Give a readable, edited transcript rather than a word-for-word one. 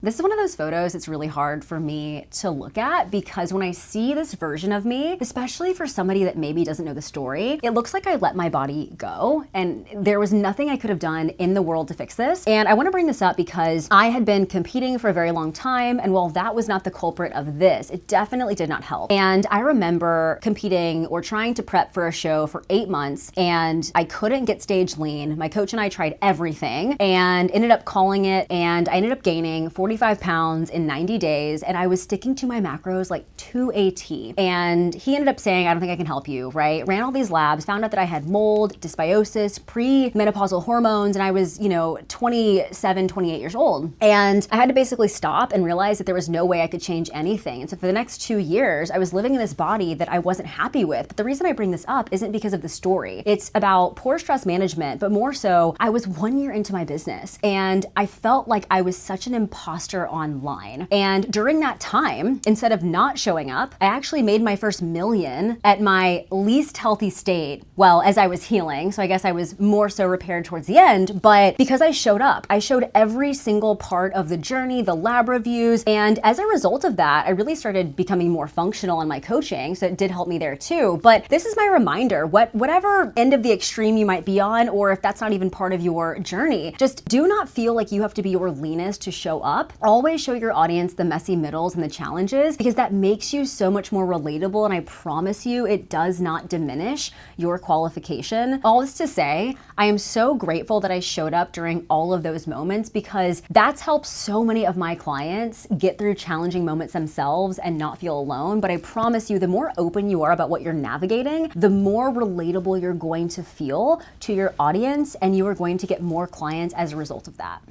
This is one of those photos it's really hard for me to look at because when I see this version of me, especially for somebody that maybe doesn't know the story, it looks like I let my body go and there was nothing I could have done in the world to fix this. And I want to bring this up because I had been competing for a very long time, and while that was not the culprit of this, it definitely did not help. And I remember competing or trying to prep for a show for 8 months and I couldn't get stage lean. My coach and I tried everything and ended up calling it, and I ended up gaining 45 pounds in 90 days, and I was sticking to my macros like to a T. And he ended up saying, I don't think I can help you, right? Ran all these labs, found out that I had mold, dysbiosis, pre-menopausal hormones, and I was, 27, 28 years old. And I had to basically stop and realize that there was no way I could change anything. And so for the next 2 years, I was living in this body that I wasn't happy with. But the reason I bring this up isn't because of the story. It's about poor stress management, but more so, I was 1 year into my business and I felt like I was such an imposter online. And during that time, instead of not showing up, I actually made my first million at my least healthy state, well, as I was healing. So I guess I was more so repaired towards the end, but because I showed up, I showed every single part of the journey, the lab reviews. And as a result of that, I really started becoming more functional in my coaching. So it did help me there too. But this is my reminder, whatever end of the extreme you might be on, or if that's not even part of your journey, just do not feel like you have to be your leanest to show up. Always show your audience the messy middles and the challenges, because that makes you so much more relatable. And I promise you, it does not diminish your qualification. All this to say, I am so grateful that I showed up during all of those moments, because that's helped so many of my clients get through challenging moments themselves and not feel alone. But I promise you, the more open you are about what you're navigating, the more relatable you're going to feel to your audience, and you are going to get more clients as a result of that.